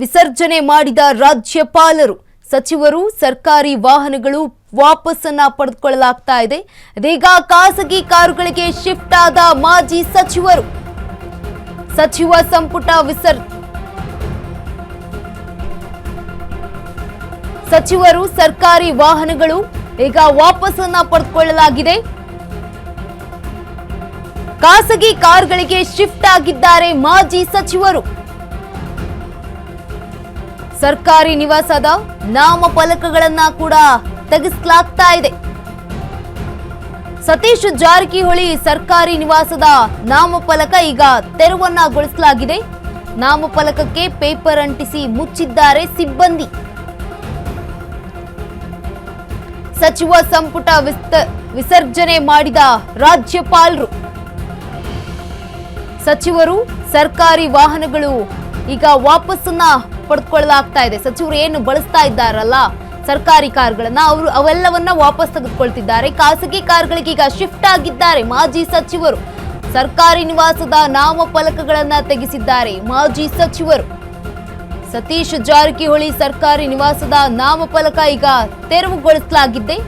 ವಿಸರ್ಜನೆ ಮಾಡಿದ ರಾಜ್ಯಪಾಲರು ಸಚಿವರು ಸರ್ಕಾರಿ ವಾಹನಗಳು ವಾಪಸ್ಸನ್ನ ಪಡೆದುಕೊಳ್ಳಲಾಗ್ತಾ ಇದೆ. ಇದೀಗ ಖಾಸಗಿ ಕಾರುಗಳಿಗೆ ಶಿಫ್ಟ್ ಆದ ಮಾಜಿ ಸಚಿವರು ಸಚಿವ ಸಂಪುಟ ಸಚಿವರು ಸರ್ಕಾರಿ ವಾಹನಗಳು ಈಗ ವಾಪಸ್ಸನ್ನ ಪಡೆದುಕೊಳ್ಳಲಾಗಿದೆ. ಖಾಸಗಿ ಕಾರುಗಳಿಗೆ ಶಿಫ್ಟ್ ಆಗಿದ್ದಾರೆ ಮಾಜಿ ಸಚಿವರು. ಸರ್ಕಾರಿ ನಿವಾಸದ ನಾಮಫಲಕಗಳನ್ನ ಕೂಡ ತೆಗೆಸಲಾಗ್ತಾ ಇದೆ. ಸತೀಶ್ ಜಾರಕಿಹೊಳಿ ಸರ್ಕಾರಿ ನಿವಾಸದ ನಾಮಫಲಕ ಈಗ ತೆರವನ್ನಗೊಳಿಸಲಾಗಿದೆ. ನಾಮಫಲಕಕ್ಕೆ ಪೇಪರ್ ಅಂಟಿಸಿ ಮುಚ್ಚಿದ್ದಾರೆ ಸಿಬ್ಬಂದಿ. ಸಚಿವ ಸಂಪುಟ ವಿಸರ್ಜನೆ ಮಾಡಿದ ರಾಜ್ಯಪಾಲರು ಸಚಿವರು ಸರ್ಕಾರಿ ವಾಹನಗಳು ಈಗ ವಾಪಸ್ಸನ್ನ ಪಡೆದುಕೊಳ್ಳಲಾಗ್ತಾ ಇದೆ. ಸಚಿವರು ಏನು ಬಳಸ್ತಾ ಇದ್ದಾರಲ್ಲ ಸರ್ಕಾರಿ ಕಾರುಗಳನ್ನ ಅವೆಲ್ಲವನ್ನ ವಾಪಸ್ ತೆಗೆದುಕೊಳ್ತಿದ್ದಾರೆ. ಖಾಸಗಿ ಕಾರುಗಳಿಗೆ ಈಗ ಶಿಫ್ಟ್ ಆಗಿದ್ದಾರೆ ಮಾಜಿ ಸಚಿವರು. ಸರ್ಕಾರಿ ನಿವಾಸದ ನಾಮಫಲಕಗಳನ್ನ ತೆಗೆಸಿದ್ದಾರೆ ಮಾಜಿ ಸಚಿವರು. ಸತೀಶ್ ಜಾರಕಿಹೊಳಿ ಸರ್ಕಾರಿ ನಿವಾಸದ ನಾಮಫಲಕ ಈಗ ತೆರವುಗೊಳಿಸಲಾಗಿದೆ.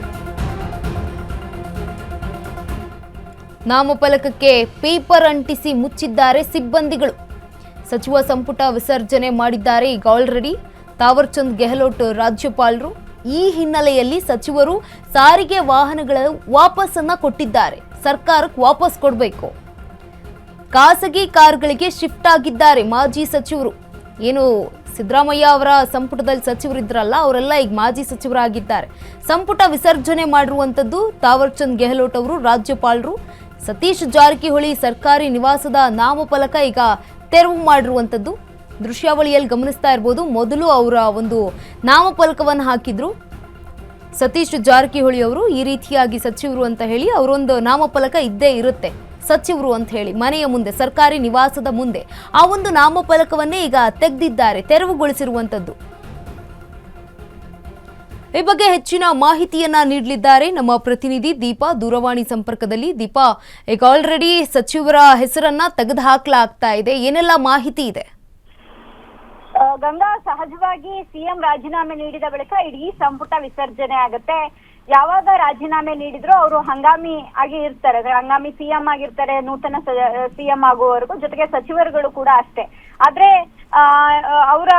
ನಾಮಫಲಕಕ್ಕೆ ಪೇಪರ್ ಅಂಟಿಸಿ ಮುಚ್ಚಿದ್ದಾರೆ ಸಿಬ್ಬಂದಿಗಳು. ಸಚಿವ ಸಂಪುಟ ವಿಸರ್ಜನೆ ಮಾಡಿದ್ದಾರೆ ಈಗ ಆಲ್ರೆಡಿ ತಾವರ್ ಚಂದ್ ಗೆಹ್ಲೋಟ್ ರಾಜ್ಯಪಾಲರು. ಈ ಹಿನ್ನೆಲೆಯಲ್ಲಿ ಸಚಿವರು ಸಾರಿಗೆ ವಾಹನಗಳ ವಾಪಸ್ಸನ್ನ ಕೊಟ್ಟಿದ್ದಾರೆ. ಸರ್ಕಾರಕ್ಕೆ ವಾಪಸ್ ಕೊಡಬೇಕು. ಖಾಸಗಿ ಕಾರುಗಳಿಗೆ ಶಿಫ್ಟ್ ಆಗಿದ್ದಾರೆ ಮಾಜಿ ಸಚಿವರು. ಏನು ಸಿದ್ದರಾಮಯ್ಯ ಅವರ ಸಂಪುಟದಲ್ಲಿ ಸಚಿವರಿದ್ರಲ್ಲ ಅವರೆಲ್ಲ ಈಗ ಮಾಜಿ ಸಚಿವರಾಗಿದ್ದಾರೆ. ಸಂಪುಟ ವಿಸರ್ಜನೆ ಮಾಡಿರುವಂತದ್ದು ತಾವರ್ ಚಂದ್ ಗೆಹ್ಲೋಟ್ ಅವರು ರಾಜ್ಯಪಾಲರು. ಸತೀಶ್ ಜಾರಕಿಹೊಳಿ ಸರ್ಕಾರಿ ನಿವಾಸದ ನಾಮಫಲಕ ಈಗ ತೆರವು ಮಾಡಿರುವಂತದ್ದು ದೃಶ್ಯಾವಳಿಯಲ್ಲಿ ಗಮನಿಸ್ತಾ ಇರಬಹುದು. ಮೊದಲು ಅವರ ಒಂದು ನಾಮಫಲಕವನ್ನು ಹಾಕಿದ್ರು ಸತೀಶ್ ಜಾರಕಿಹೊಳಿ ಅವರು. ಈ ರೀತಿಯಾಗಿ ಸಚಿವರು ಅಂತ ಹೇಳಿ ಅವರೊಂದು ನಾಮಫಲಕ ಇದ್ದೇ ಇರುತ್ತೆ ಸಚಿವರು ಅಂತ ಹೇಳಿ ಮನೆಯ ಮುಂದೆ ಸರ್ಕಾರಿ ನಿವಾಸದ ಮುಂದೆ. ಆ ಒಂದು ನಾಮಫಲಕವನ್ನೇ ಈಗ ತೆಗೆದಿದ್ದಾರೆ, ತೆರವುಗೊಳಿಸಿರುವಂತದ್ದು. ಈ ಬಗ್ಗೆ ಹೆಚ್ಚಿನ ಮಾಹಿತಿಯನ್ನ ನೀಡಲಿದ್ದಾರೆ ನಮ್ಮ ಪ್ರತಿನಿಧಿ ದೀಪಾ ದೂರವಾಣಿ ಸಂಪರ್ಕದಲ್ಲಿ. ದೀಪಾ, ಈಗ ಆಲ್ರೆಡಿ ಸಚಿವರ ಹೆಸರನ್ನ ತೆಗೆದುಹಾಕಲಾಗ್ತಾ ಇದೆ, ಏನೆಲ್ಲ ಮಾಹಿತಿ ಇದೆ? ಗಂಗಾ, ಸಹಜವಾಗಿ ಸಿಎಂ ರಾಜೀನಾಮೆ ನೀಡಿದ ಬಳಿಕ ಇಡೀ ಸಂಪುಟ ವಿಸರ್ಜನೆ ಆಗುತ್ತೆ. ಯಾವಾಗ ರಾಜೀನಾಮೆ ನೀಡಿದ್ರು ಅವರು ಹಂಗಾಮಿ ಆಗಿ ಇರ್ತಾರೆ, ಹಂಗಾಮಿ ಸಿಎಂ ಆಗಿರ್ತಾರೆ ನೂತನ ಸಿಎಂ ಆಗುವವರೆಗೂ. ಜೊತೆಗೆ ಸಚಿವರುಗಳು ಕೂಡ ಅಷ್ಟೇ. ಆದ್ರೆ ಅವರ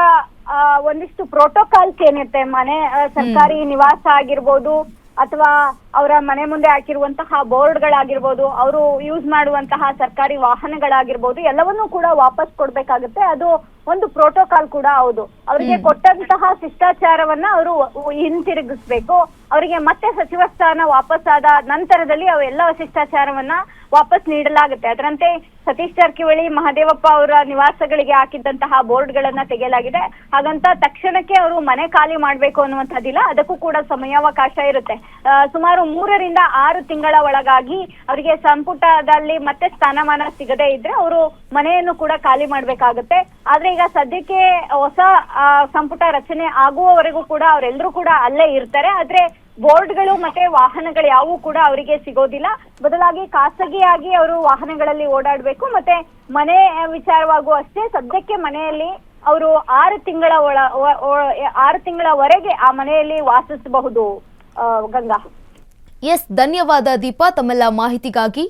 ಒಂದಿಷ್ಟು ಪ್ರೋಟೋಕಾಲ್ಸ್ ಏನಿರುತ್ತೆ, ಮನೆ ಸರ್ಕಾರಿ ನಿವಾಸ ಆಗಿರ್ಬೋದು ಅಥವಾ ಅವರ ಮನೆ ಮುಂದೆ ಹಾಕಿರುವಂತಹ ಬೋರ್ಡ್ಗಳಾಗಿರ್ಬೋದು, ಅವರು ಯೂಸ್ ಮಾಡುವಂತಹ ಸರ್ಕಾರಿ ವಾಹನಗಳಾಗಿರ್ಬೋದು, ಎಲ್ಲವನ್ನೂ ಕೂಡ ವಾಪಸ್ ಕೊಡ್ಬೇಕಾಗುತ್ತೆ. ಅದು ಒಂದು ಪ್ರೋಟೋಕಾಲ್ ಕೂಡ ಹೌದು. ಅವರಿಗೆ ಕೊಟ್ಟಂತಹ ಶಿಷ್ಟಾಚಾರವನ್ನ ಅವರು ಹಿಂತಿರುಗಿಸ್ಬೇಕು. ಅವರಿಗೆ ಮತ್ತೆ ಸಚಿವ ಸ್ಥಾನ ವಾಪಸ್ ಆದ ನಂತರದಲ್ಲಿ ಅವೆಲ್ಲ ಶಿಷ್ಟಾಚಾರವನ್ನ ವಾಪಸ್ ನೀಡಲಾಗುತ್ತೆ. ಅದರಂತೆ ಸತೀಶ್ ಜಾರಕಿಹೊಳಿ ಮಹದೇವಪ್ಪ ಅವರ ನಿವಾಸಗಳಿಗೆ ಹಾಕಿದ್ದಂತಹ ಬೋರ್ಡ್ ಗಳನ್ನ ತೆಗೆಯಲಾಗಿದೆ. ಹಾಗಂತ ತಕ್ಷಣಕ್ಕೆ ಅವರು ಮನೆ ಖಾಲಿ ಮಾಡ್ಬೇಕು ಅನ್ನುವಂಥದ್ದಿಲ್ಲ, ಅದಕ್ಕೂ ಕೂಡ ಸಮಯಾವಕಾಶ ಇರುತ್ತೆ. ಸುಮಾರು 3 ರಿಂದ 6 ತಿಂಗಳ ಒಳಗಾಗಿ ಅವರಿಗೆ ಸಂಪುಟದಲ್ಲಿ ಮತ್ತೆ ಸ್ಥಾನಮಾನ ಸಿಗದೇ ಇದ್ರೆ ಅವರು ಮನೆಯನ್ನು ಕೂಡ ಖಾಲಿ ಮಾಡ್ಬೇಕಾಗುತ್ತೆ. ಆದ್ರೆ ಈಗ ಸದ್ಯಕ್ಕೆ ಹೊಸ ಸಂಪುಟ ರಚನೆ ಆಗುವವರೆಗೂ ಕೂಡ ಅವರೆಲ್ಲರೂ ಕೂಡ ಅಲ್ಲೇ ಇರ್ತಾರೆ. ಆದ್ರೆ ಬೋರ್ಡ್ಗಳು ಮತ್ತೆ ವಾಹನಗಳು ಯಾವುವು ಕೂಡ ಅವರಿಗೆ ಸಿಗೋದಿಲ್ಲ. ಬದಲಾಗಿ ಖಾಸಗಿಯಾಗಿ ಅವರು ವಾಹನಗಳಲ್ಲಿ ಓಡಾಡ್ಬೇಕು. ಮತ್ತೆ ಮನೆ ವಿಚಾರವಾಗೂ ಅಷ್ಟೇ, ಸದ್ಯಕ್ಕೆ ಮನೆಯಲ್ಲಿ ಅವರು 6 ತಿಂಗಳವರೆಗೆ ಆ ಮನೆಯಲ್ಲಿ ವಾಸಿಸಬಹುದು. ಗಂಗಾ, ಎಸ್, ಧನ್ಯವಾದ ದೀಪಾ ತಮ್ಮೆಲ್ಲ ಮಾಹಿತಿಗಾಗಿ.